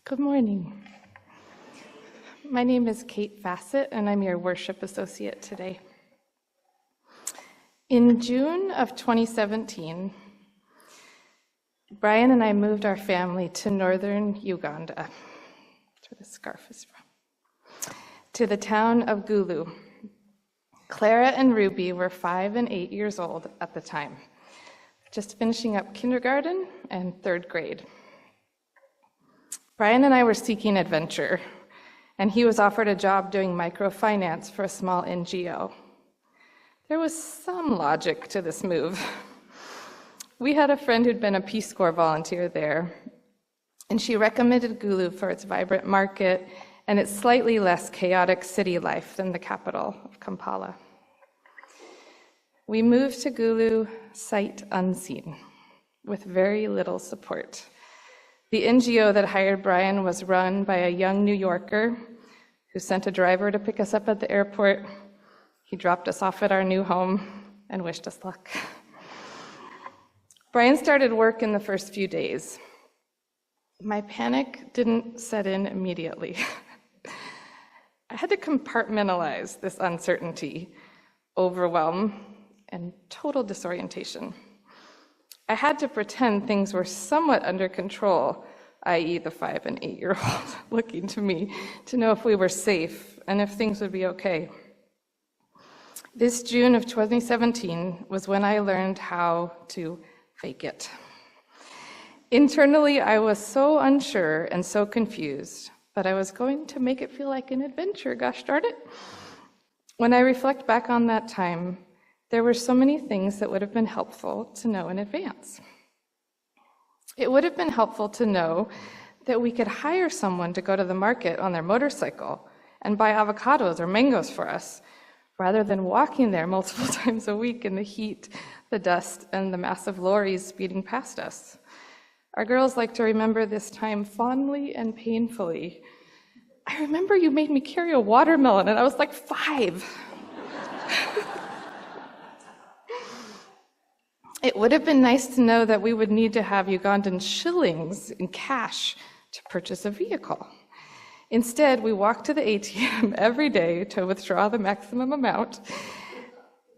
Good morning. My name is Kate Fassett, and I'm your worship associate today. In June of 2017, Brian and I moved our family to northern Uganda. That's where the scarf is from. To the town of Gulu. Clara and Ruby were 5 and 8 years old at the time, just finishing up kindergarten and third grade. Brian and I were seeking adventure, and he was offered a job doing microfinance for a small NGO. There was some logic to this move. We had a friend who'd been a Peace Corps volunteer there, and she recommended Gulu for its vibrant market and its slightly less chaotic city life than the capital of Kampala. We moved to Gulu sight unseen, with very little support. The NGO that hired Brian was run by a young New Yorker who sent a driver to pick us up at the airport. He dropped us off at our new home and wished us luck. Brian started work in the first few days. My panic didn't set in immediately. I had to compartmentalize this uncertainty, overwhelm, and total disorientation. I had to pretend things were somewhat under control, i.e. the 5 and 8 year old looking to me to know if we were safe and if things would be okay. This June of 2017 was when I learned how to fake it. Internally, I was so unsure and so confused, but I was going to make it feel like an adventure, gosh darn it. When I reflect back on that time, there were so many things that would have been helpful to know in advance. It would have been helpful to know that we could hire someone to go to the market on their motorcycle and buy avocados or mangoes for us, rather than walking there multiple times a week in the heat, the dust, and the massive lorries speeding past us. Our girls like to remember this time fondly and painfully. I remember you made me carry a watermelon, and I was like 5. It would have been nice to know that we would need to have Ugandan shillings in cash to purchase a vehicle. Instead, we walked to the ATM every day to withdraw the maximum amount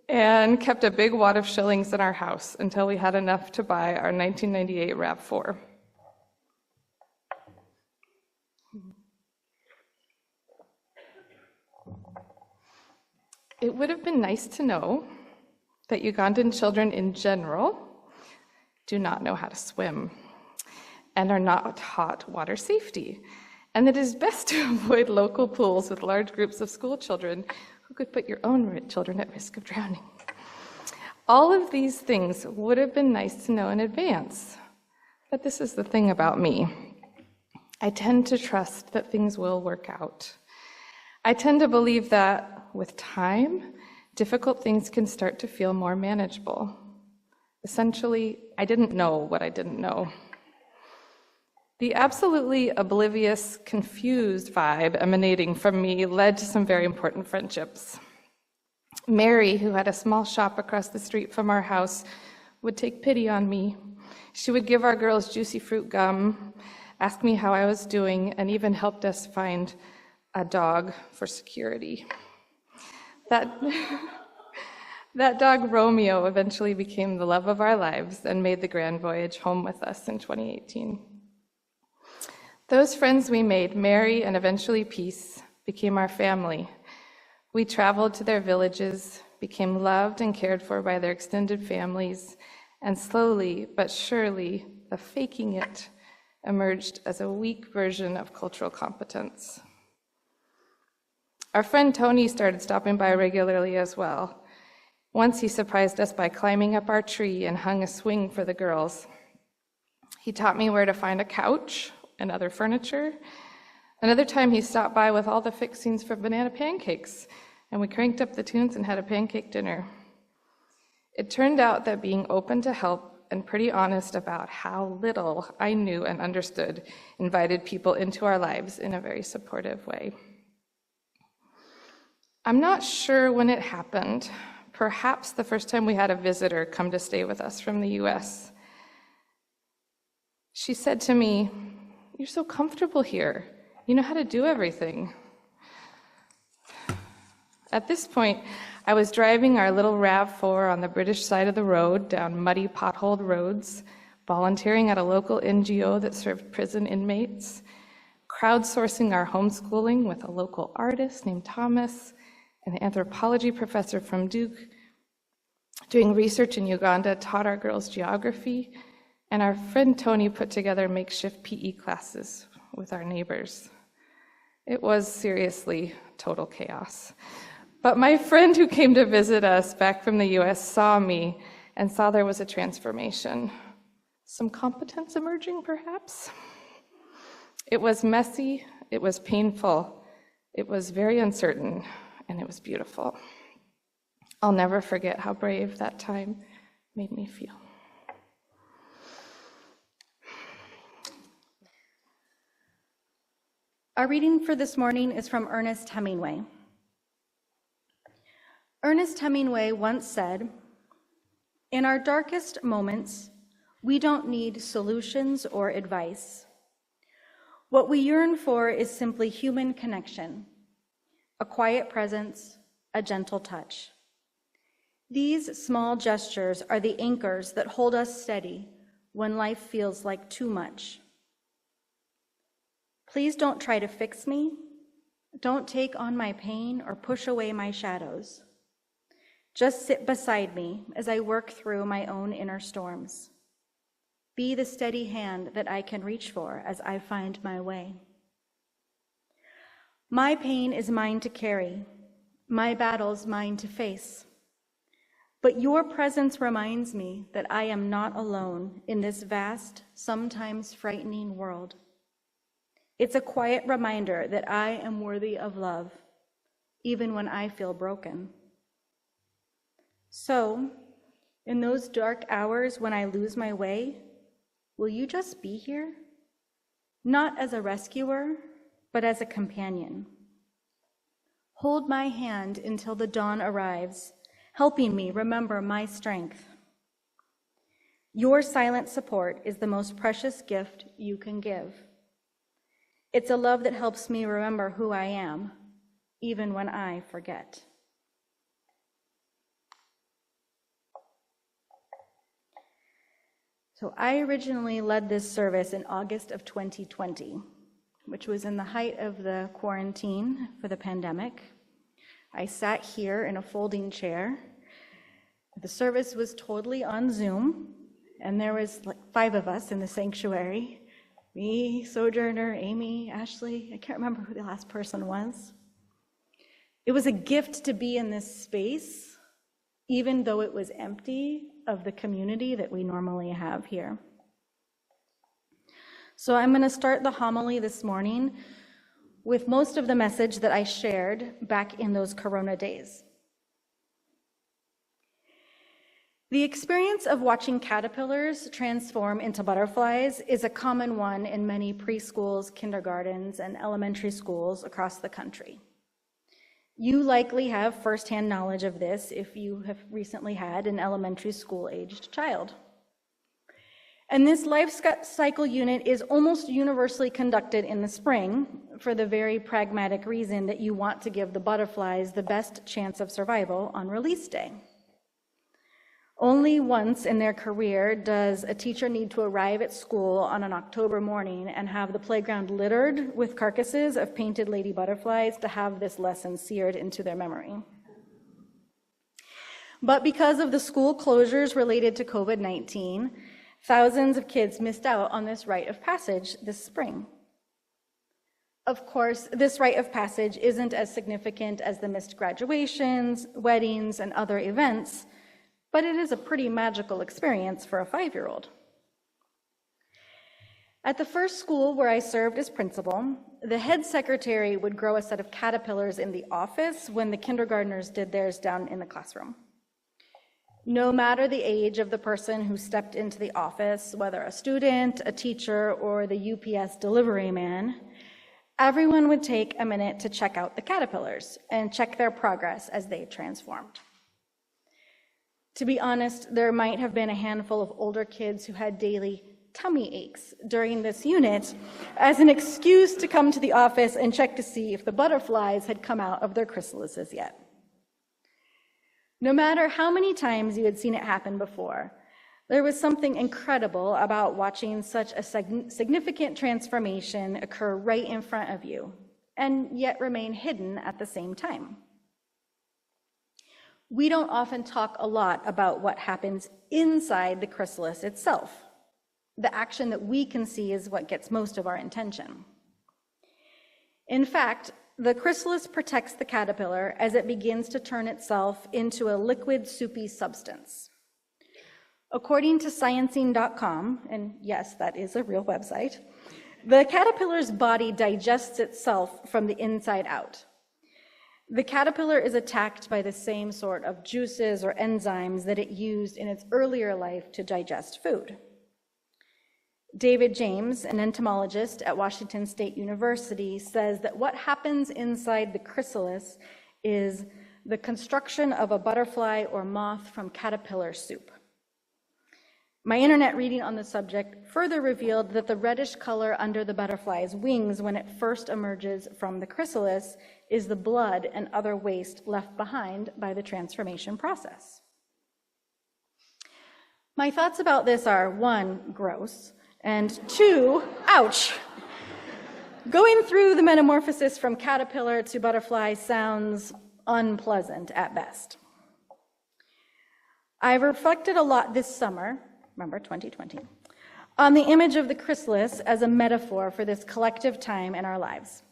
and kept a big wad of shillings in our house until we had enough to buy our 1998 RAV4. It would have been nice to know that Ugandan children in general do not know how to swim and are not taught water safety, and that it is best to avoid local pools with large groups of school children who could put your own children at risk of drowning. All of these things would have been nice to know in advance, but this is the thing about me. I tend to trust that things will work out. I tend to believe that with time, difficult things can start to feel more manageable. Essentially, I didn't know what I didn't know. The absolutely oblivious, confused vibe emanating from me led to some very important friendships. Mary, who had a small shop across the street from our house, would take pity on me. She would give our girls juicy fruit gum, ask me how I was doing, and even helped us find a dog for security. That dog, Romeo, eventually became the love of our lives and made the grand voyage home with us in 2018. Those friends we made, Mary and eventually Peace, became our family. We traveled to their villages, became loved and cared for by their extended families, and slowly but surely, the faking it emerged as a weak version of cultural competence. Our friend Tony started stopping by regularly as well. Once he surprised us by climbing up our tree and hung a swing for the girls. He taught me where to find a couch and other furniture. Another time he stopped by with all the fixings for banana pancakes, and we cranked up the tunes and had a pancake dinner. It turned out that being open to help and pretty honest about how little I knew and understood invited people into our lives in a very supportive way. I'm not sure when it happened, perhaps the first time we had a visitor come to stay with us from the US. She said to me, You're so comfortable here. You know how to do everything. At this point, I was driving our little RAV4 on the British side of the road down muddy, potholed roads, volunteering at a local NGO that served prison inmates, crowdsourcing our homeschooling with a local artist named Thomas, an anthropology professor from Duke, doing research in Uganda, taught our girls geography, and our friend Tony put together makeshift PE classes with our neighbors. It was seriously total chaos. But my friend who came to visit us back from the US saw me and saw there was a transformation. Some competence emerging, perhaps? It was messy, it was painful, it was very uncertain, and it was beautiful. I'll never forget how brave that time made me feel. Our reading for this morning is from Ernest Hemingway. Ernest Hemingway once said, "In our darkest moments, we don't need solutions or advice. What we yearn for is simply human connection, a quiet presence, a gentle touch. These small gestures are the anchors that hold us steady when life feels like too much. Please don't try to fix me. Don't take on my pain or push away my shadows. Just sit beside me as I work through my own inner storms. Be the steady hand that I can reach for as I find my way. My pain is mine to carry, my battles mine to face. But your presence reminds me that I am not alone in this vast, sometimes frightening world. It's a quiet reminder that I am worthy of love, even when I feel broken. So, in those dark hours when I lose my way, will you just be here? Not as a rescuer, but as a companion. Hold my hand until the dawn arrives, helping me remember my strength. Your silent support is the most precious gift you can give. It's a love that helps me remember who I am, even when I forget." So I originally led this service in August of 2020, which was in the height of the quarantine for the pandemic. I sat here in a folding chair. The service was totally on Zoom, and there was like 5 of us in the sanctuary. Me, Sojourner, Amy, Ashley, I can't remember who the last person was. It was a gift to be in this space, even though it was empty of the community that we normally have here. So I'm going to start the homily this morning with most of the message that I shared back in those Corona days. The experience of watching caterpillars transform into butterflies is a common one in many preschools, kindergartens, and elementary schools across the country. You likely have firsthand knowledge of this if you have recently had an elementary school-aged child. And this life cycle unit is almost universally conducted in the spring for the very pragmatic reason that you want to give the butterflies the best chance of survival on release day. Only once in their career does a teacher need to arrive at school on an October morning and have the playground littered with carcasses of painted lady butterflies to have this lesson seared into their memory. But because of the school closures related to COVID-19, thousands of kids missed out on this rite of passage this spring. Of course, this rite of passage isn't as significant as the missed graduations, weddings, and other events, but it is a pretty magical experience for a 5-year-old. At the first school where I served as principal, the head secretary would grow a set of caterpillars in the office when the kindergartners did theirs down in the classroom. No matter the age of the person who stepped into the office, whether a student, a teacher, or the UPS delivery man, everyone would take a minute to check out the caterpillars and check their progress as they transformed. To be honest, there might have been a handful of older kids who had daily tummy aches during this unit as an excuse to come to the office and check to see if the butterflies had come out of their chrysalises yet. No matter how many times you had seen it happen before, there was something incredible about watching such a significant transformation occur right in front of you, and yet remain hidden at the same time. We don't often talk a lot about what happens inside the chrysalis itself. The action that we can see is what gets most of our attention. In fact, the chrysalis protects the caterpillar as it begins to turn itself into a liquid, soupy substance. According to sciencing.com, and yes, that is a real website, the caterpillar's body digests itself from the inside out. The caterpillar is attacked by the same sort of juices or enzymes that it used in its earlier life to digest food. David James, an entomologist at Washington State University, says that what happens inside the chrysalis is the construction of a butterfly or moth from caterpillar soup. My internet reading on the subject further revealed that the reddish color under the butterfly's wings when it first emerges from the chrysalis is the blood and other waste left behind by the transformation process. My thoughts about this are, 1, gross, and 2, ouch. Going through the metamorphosis from caterpillar to butterfly sounds unpleasant at best. I've reflected a lot this summer, remember 2020, on the image of the chrysalis as a metaphor for this collective time in our lives.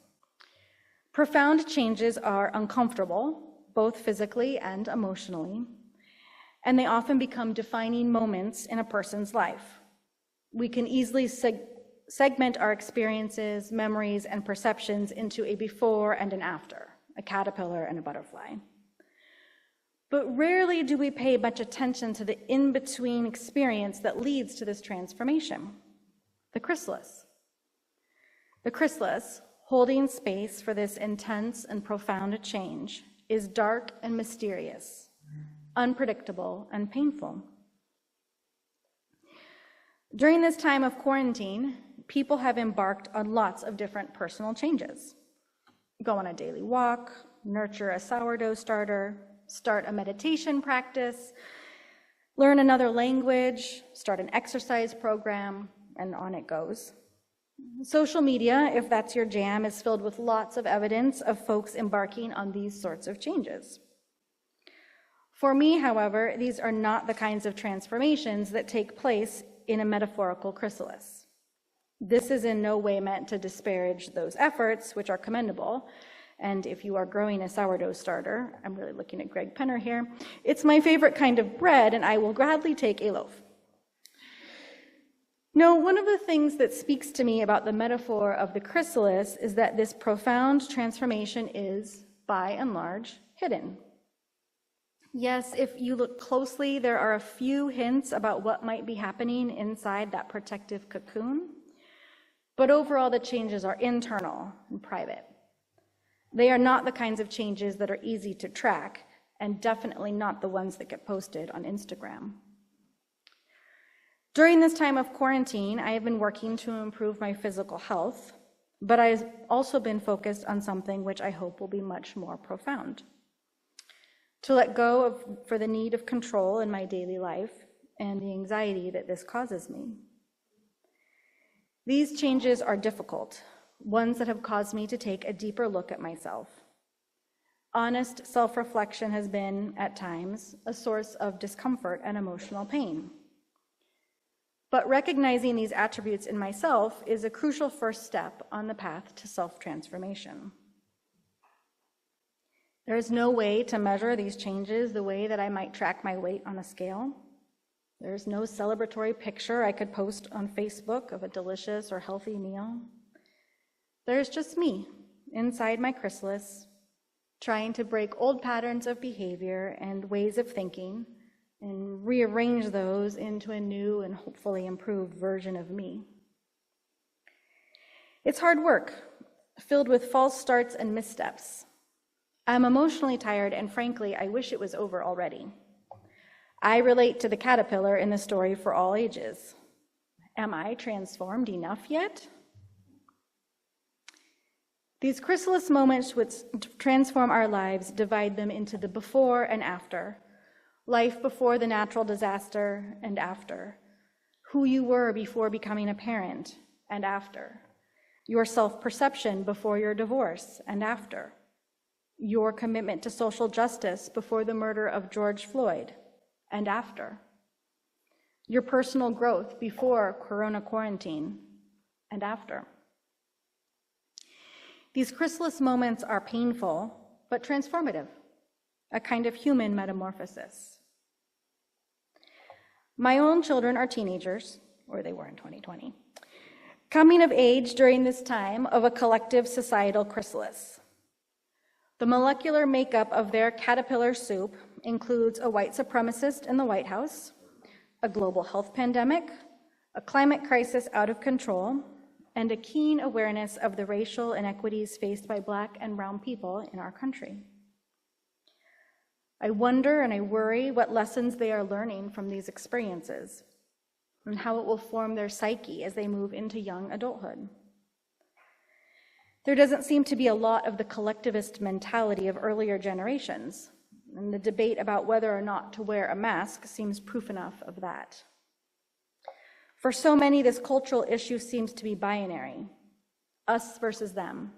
Profound changes are uncomfortable, both physically and emotionally, and they often become defining moments in a person's life. We can easily segment our experiences, memories, and perceptions into a before and an after, a caterpillar and a butterfly. But rarely do we pay much attention to the in-between experience that leads to this transformation, the chrysalis. The chrysalis, holding space for this intense and profound change, is dark and mysterious, unpredictable and painful. During this time of quarantine, people have embarked on lots of different personal changes. Go on a daily walk, nurture a sourdough starter, start a meditation practice, learn another language, start an exercise program, and on it goes. Social media, if that's your jam, is filled with lots of evidence of folks embarking on these sorts of changes. For me, however, these are not the kinds of transformations that take place in a metaphorical chrysalis. This is in no way meant to disparage those efforts, which are commendable. And if you are growing a sourdough starter, I'm really looking at Greg Penner here, it's my favorite kind of bread, and I will gladly take a loaf. No, one of the things that speaks to me about the metaphor of the chrysalis is that this profound transformation is, by and large, hidden. Yes, if you look closely, there are a few hints about what might be happening inside that protective cocoon, but overall the changes are internal and private. They are not the kinds of changes that are easy to track, and definitely not the ones that get posted on Instagram. During this time of quarantine, I have been working to improve my physical health, but I've also been focused on something which I hope will be much more profound. To let go for the need of control in my daily life and the anxiety that this causes me. These changes are difficult, ones that have caused me to take a deeper look at myself. Honest self-reflection has been, at times, a source of discomfort and emotional pain. But recognizing these attributes in myself is a crucial first step on the path to self-transformation. There is no way to measure these changes the way that I might track my weight on a scale. There is no celebratory picture I could post on Facebook of a delicious or healthy meal. There's just me, inside my chrysalis, trying to break old patterns of behavior and ways of thinking and rearrange those into a new and hopefully improved version of me. It's hard work, filled with false starts and missteps. I'm emotionally tired, and frankly, I wish it was over already. I relate to the caterpillar in the story for all ages. Am I transformed enough yet? These chrysalis moments which transform our lives divide them into the before and after, life before the natural disaster and after, who you were before becoming a parent and after, your self-perception before your divorce and after, your commitment to social justice before the murder of George Floyd and after, your personal growth before Corona quarantine and after. These chrysalis moments are painful, but transformative, a kind of human metamorphosis. My own children are teenagers, or they were in 2020, coming of age during this time of a collective societal chrysalis. The molecular makeup of their caterpillar soup includes a white supremacist in the White House, a global health pandemic, a climate crisis out of control, and a keen awareness of the racial inequities faced by Black and brown people in our country. I wonder and I worry what lessons they are learning from these experiences and how it will form their psyche as they move into young adulthood. There doesn't seem to be a lot of the collectivist mentality of earlier generations, and the debate about whether or not to wear a mask seems proof enough of that. For so many, this cultural issue seems to be binary, us versus them,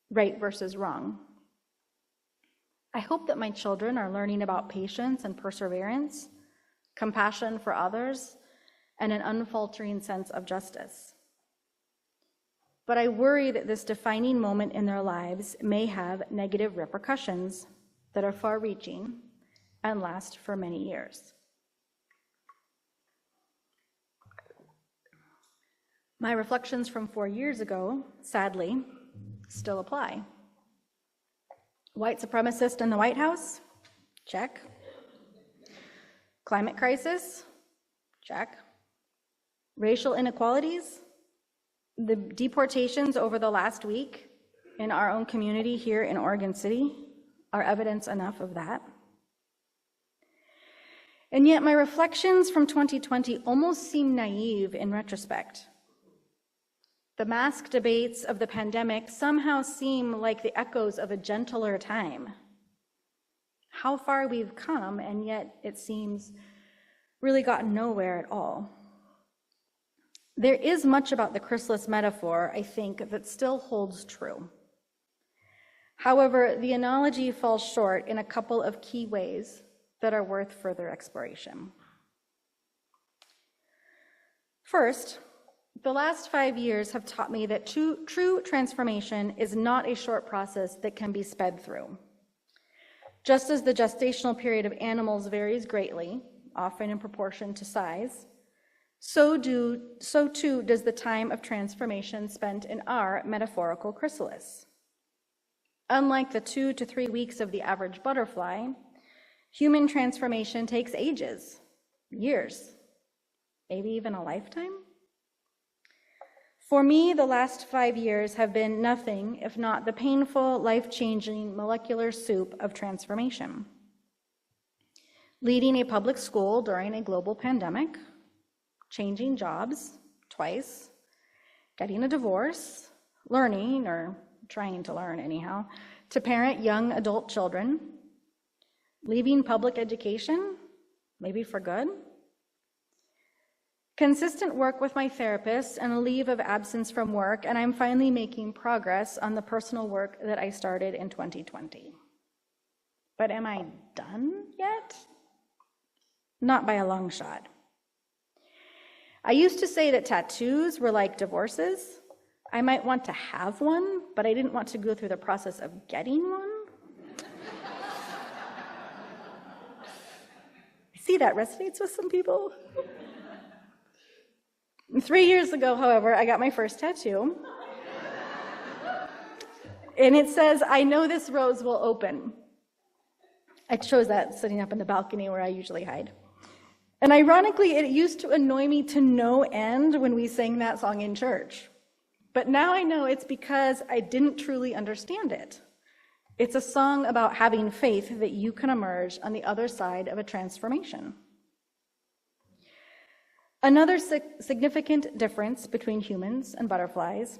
right versus wrong. I hope that my children are learning about patience and perseverance, compassion for others, and an unfaltering sense of justice. But I worry that this defining moment in their lives may have negative repercussions that are far-reaching and last for many years. My reflections from 4 years ago, sadly, still apply. White supremacist in the White House? Check. Climate crisis? Check. Racial inequalities? The deportations over the last week in our own community here in Oregon City are evidence enough of that. And yet my reflections from 2020 almost seem naive in retrospect. The mask debates of the pandemic somehow seem like the echoes of a gentler time. How far we've come, and yet it seems really gotten nowhere at all. There is much about the chrysalis metaphor, I think, that still holds true. However, the analogy falls short in a couple of key ways that are worth further exploration. First, the last 5 years have taught me that true transformation is not a short process that can be sped through. Just as the gestational period of animals varies greatly, often in proportion to size, so too does the time of transformation spent in our metaphorical chrysalis. Unlike the 2 to 3 weeks of the average butterfly, human transformation takes ages, years, maybe even a lifetime. For me, the last 5 years have been nothing if not the painful, life-changing molecular soup of transformation. Leading a public school during a global pandemic, changing jobs twice, getting a divorce, learning, or trying to learn anyhow, to parent young adult children, leaving public education, maybe for good, consistent work with my therapist and a leave of absence from work, and I'm finally making progress on the personal work that I started in 2020. But am I done yet? Not by a long shot. I used to say that tattoos were like divorces. I might want to have one, but I didn't want to go through the process of getting one. I see that resonates with some people. 3 years ago, however, I got my first tattoo. And it says, "I know this rose will open." I chose that sitting up in the balcony where I usually hide. And ironically, it used to annoy me to no end when we sang that song in church. But now I know it's because I didn't truly understand it. It's a song about having faith that you can emerge on the other side of a transformation. Another significant difference between humans and butterflies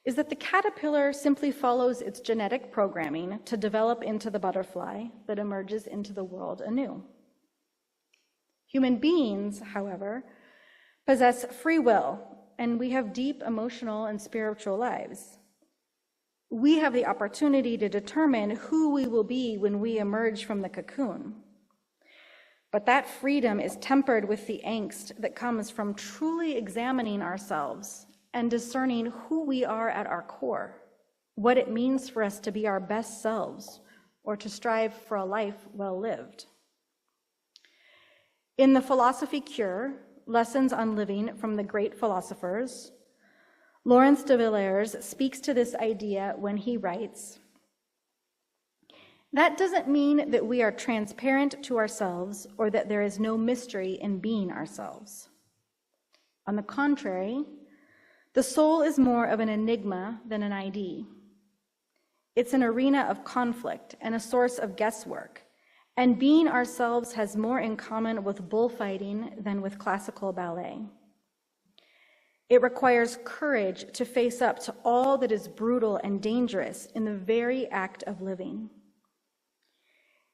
is that the caterpillar simply follows its genetic programming to develop into the butterfly that emerges into the world anew. Human beings, however, possess free will, and we have deep emotional and spiritual lives. We have the opportunity to determine who we will be when we emerge from the cocoon. But that freedom is tempered with the angst that comes from truly examining ourselves and discerning who we are at our core, what it means for us to be our best selves or to strive for a life well lived. In the philosophy Cure, Lessons on Living from the Great Philosophers, Lawrence de Villers speaks to this idea when he writes, "That doesn't mean that we are transparent to ourselves or that there is no mystery in being ourselves. On the contrary, the soul is more of an enigma than an ID. It's an arena of conflict and a source of guesswork, and being ourselves has more in common with bullfighting than with classical ballet. It requires courage to face up to all that is brutal and dangerous in the very act of living.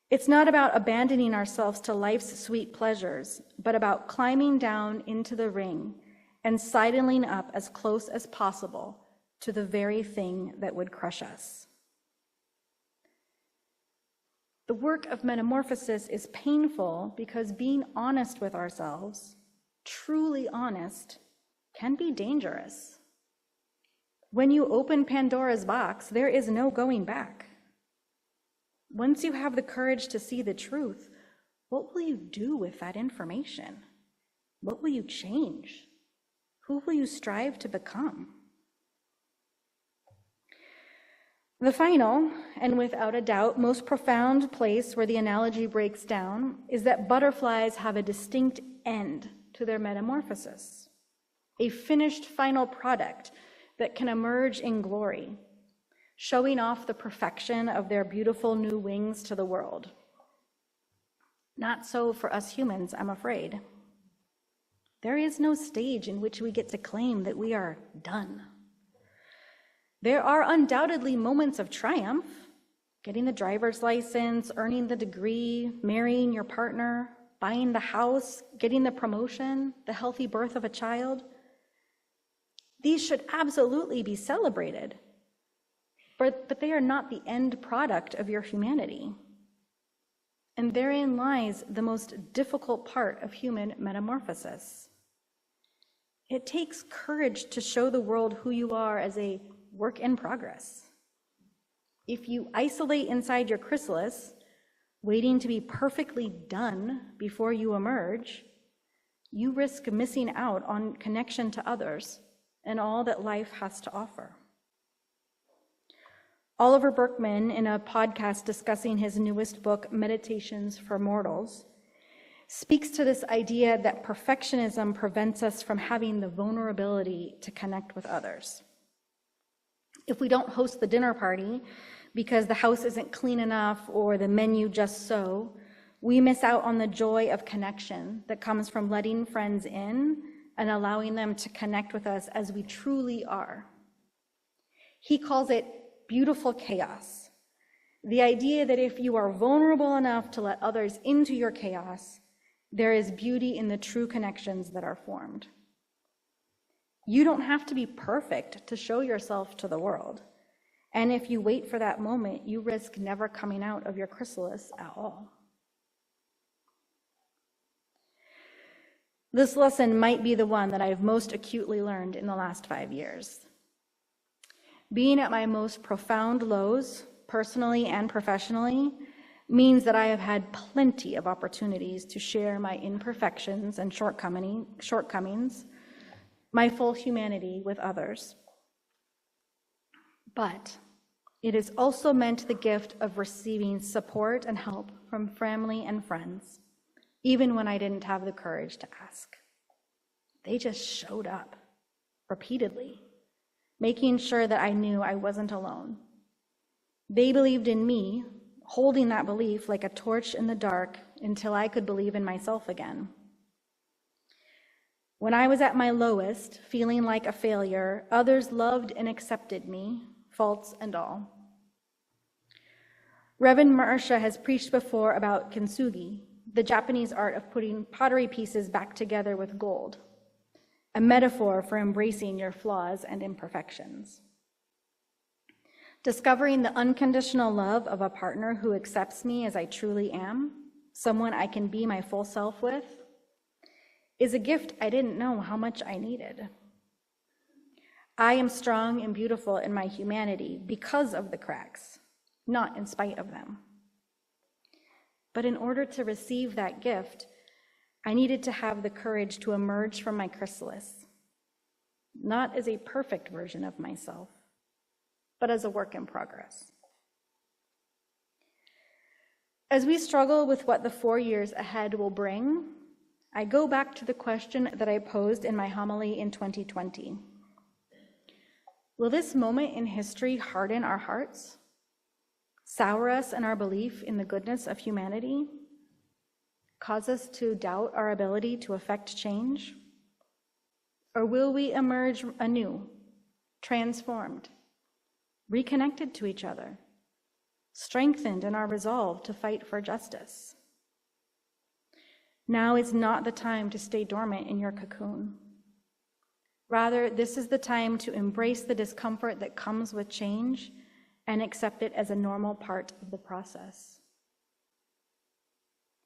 It's not about abandoning ourselves to life's sweet pleasures, but about climbing down into the ring and sidling up as close as possible to the very thing that would crush us." The work of metamorphosis is painful because being honest with ourselves, truly honest, can be dangerous. When you open Pandora's box, there is no going back. Once you have the courage to see the truth, what will you do with that information? What will you change? Who will you strive to become? The final, and without a doubt, most profound place where the analogy breaks down is that butterflies have a distinct end to their metamorphosis, a finished final product that can emerge in glory, showing off the perfection of their beautiful new wings to the world. Not so for us humans, I'm afraid. There is no stage in which we get to claim that we are done. There are undoubtedly moments of triumph, getting the driver's license, earning the degree, marrying your partner, buying the house, getting the promotion, the healthy birth of a child. These should absolutely be celebrated, but they are not the end product of your humanity. And therein lies the most difficult part of human metamorphosis. It takes courage to show the world who you are as a work in progress. If you isolate inside your chrysalis, waiting to be perfectly done before you emerge, you risk missing out on connection to others and all that life has to offer. Oliver Burkeman, in a podcast discussing his newest book, Meditations for Mortals, speaks to this idea that perfectionism prevents us from having the vulnerability to connect with others. If we don't host the dinner party because the house isn't clean enough or the menu just so, we miss out on the joy of connection that comes from letting friends in and allowing them to connect with us as we truly are. He calls it beautiful chaos. The idea that if you are vulnerable enough to let others into your chaos, there is beauty in the true connections that are formed. You don't have to be perfect to show yourself to the world. And if you wait for that moment, you risk never coming out of your chrysalis at all. This lesson might be the one that I've most acutely learned in the last 5 years. Being at my most profound lows, personally and professionally, means that I have had plenty of opportunities to share my imperfections and shortcomings, my full humanity with others. But it has also meant the gift of receiving support and help from family and friends, even when I didn't have the courage to ask. They just showed up repeatedly, making sure that I knew I wasn't alone. They believed in me, holding that belief like a torch in the dark until I could believe in myself again. When I was at my lowest, feeling like a failure, others loved and accepted me, faults and all. Reverend Marsha has preached before about kintsugi, the Japanese art of putting pottery pieces back together with gold, a metaphor for embracing your flaws and imperfections. Discovering the unconditional love of a partner who accepts me as I truly am, someone I can be my full self with, is a gift I didn't know how much I needed. I am strong and beautiful in my humanity because of the cracks, not in spite of them. But in order to receive that gift, I needed to have the courage to emerge from my chrysalis, not as a perfect version of myself, but as a work in progress. As we struggle with what the 4 years ahead will bring, I go back to the question that I posed in my homily in 2020. Will this moment in history harden our hearts, sour us in our belief in the goodness of humanity, cause us to doubt our ability to effect change? Or will we emerge anew, transformed, reconnected to each other, strengthened in our resolve to fight for justice? Now is not the time to stay dormant in your cocoon. Rather, this is the time to embrace the discomfort that comes with change and accept it as a normal part of the process.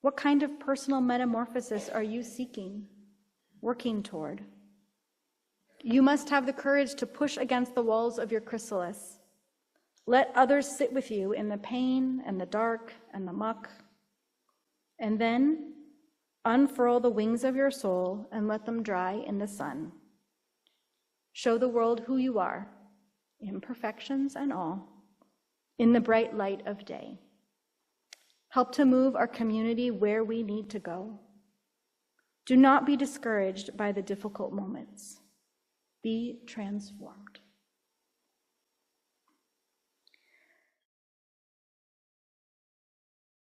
What kind of personal metamorphosis are you seeking, working toward? You must have the courage to push against the walls of your chrysalis. Let others sit with you in the pain and the dark and the muck, and then unfurl the wings of your soul and let them dry in the sun. Show the world who you are, imperfections and all, in the bright light of day. Help to move our community where we need to go. Do not be discouraged by the difficult moments. Be transformed.